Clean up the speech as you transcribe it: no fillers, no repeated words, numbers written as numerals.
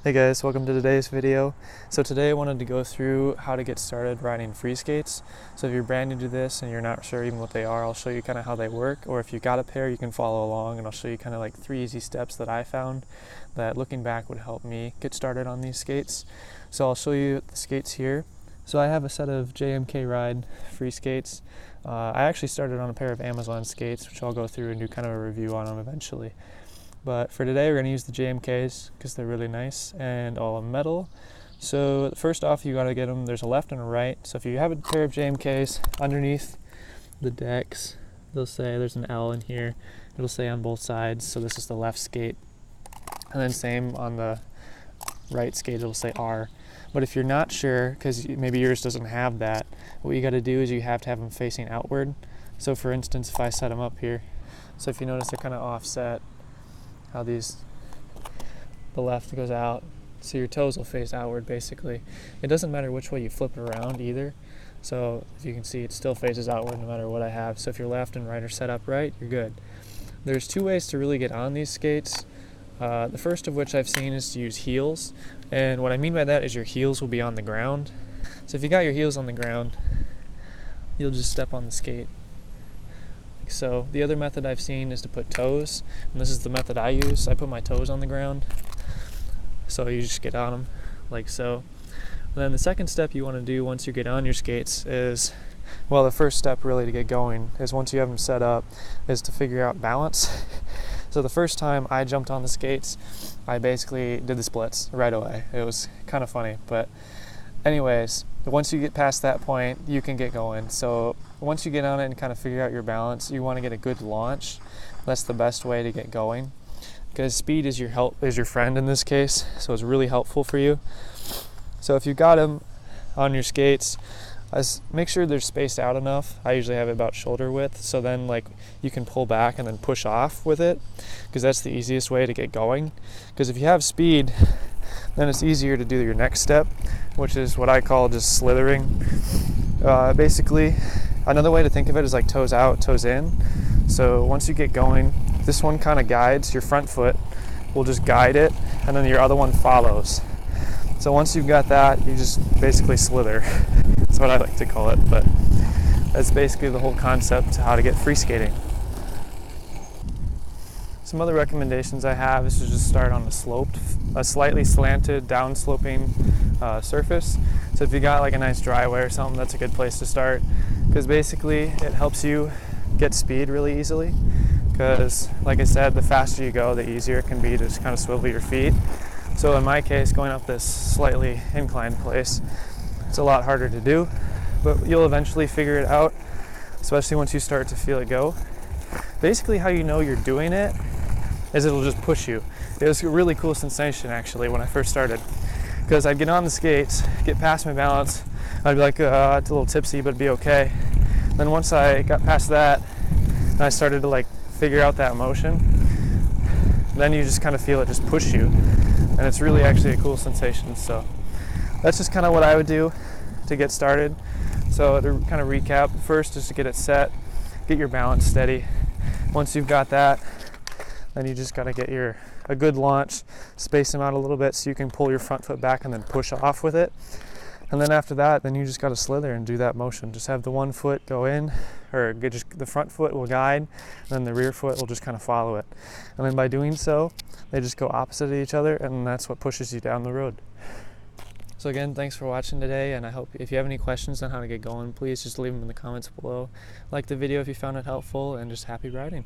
Hey guys, welcome to today's video. So today I wanted to go through how to get started riding free skates. So if you're brand new to this and you're not sure even what they are, I'll show you kind of how they work, or if you got a pair you can follow along and I'll show you kind of like 3 easy steps that I found that looking back would help me get started on these skates. So I'll show you the skates here. So I have a set of JMK Ride free skates. I actually started on a pair of Amazon skates, which I'll go through and do kind of a review on them eventually. But for today, we're going to use the JMKs because they're really nice and all metal. So first off, you got to get them. There's a left and a right. So if you have a pair of JMKs, underneath the decks, they'll say there's an L in here. It'll say on both sides. So this is the left skate. And then same on the right skate, it'll say R. But if you're not sure, because maybe yours doesn't have that, what you got to do is you have to have them facing outward. So for instance, if I set them up here, so if you notice they're kind of offset, how the left goes out, so your toes will face outward basically. It doesn't matter which way you flip it around either, so if you can see it still faces outward no matter what I have. So if your left and right are set up right, you're good. There's 2 ways to really get on these skates. The first of which I've seen is to use heels, and what I mean by that is your heels will be on the ground. So if you got your heels on the ground, you'll just step on the skate. So the other method I've seen is to put toes, and this is the method I use. I put my toes on the ground, so you just get on them like so. And then the second step you want to do once you get on your skates is, well, the first step really to get going is, once you have them set up, is to figure out balance. So the first time I jumped on the skates, I basically did the splits right away. It was kind of funny, but anyways, once you get past that point, you can get going. So once you get on it and kind of figure out your balance, you want to get a good launch. That's the best way to get going, because speed is your friend in this case, so it's really helpful for you. So if you got them on your skates, make sure they're spaced out enough. I usually have it about shoulder width, so then like you can pull back and then push off with it, because that's the easiest way to get going. Because if you have speed, then it's easier to do your next step, which is what I call just slithering. Basically, another way to think of it is like toes out, toes in. So once you get going, this one kind of guides, your front foot will just guide it, and then your other one follows. So once you've got that, you just basically slither. That's what I like to call it, but that's basically the whole concept to how to get free skating. Some other recommendations I have is to just start on a slightly slanted, down-sloping surface. So if you got like a nice driveway or something, that's a good place to start, because basically it helps you get speed really easily. Because like I said, the faster you go, the easier it can be to just kind of swivel your feet. So in my case, going up this slightly inclined place, it's a lot harder to do, but you'll eventually figure it out, especially once you start to feel it go. Basically how you know you're doing it is it'll just push you. It was a really cool sensation actually when I first started, because I'd get on the skates, get past my balance, I'd be like, it's a little tipsy, but it'd be okay. Then once I got past that and I started to like figure out that motion, then you just kind of feel it just push you, and it's really actually a cool sensation. So that's just kind of what I would do to get started. So to kind of recap, first is to get it set, get your balance steady. Once you've got that, then you just got to get a good launch, space them out a little bit so you can pull your front foot back and then push off with it. And then after that, then you just got to slither and do that motion. Just have the one foot go in, or the front foot will guide, and then the rear foot will just kind of follow it. And then by doing so, they just go opposite of each other, and that's what pushes you down the road. So again, thanks for watching today, and I hope if you have any questions on how to get going, please just leave them in the comments below. Like the video if you found it helpful, and just happy riding.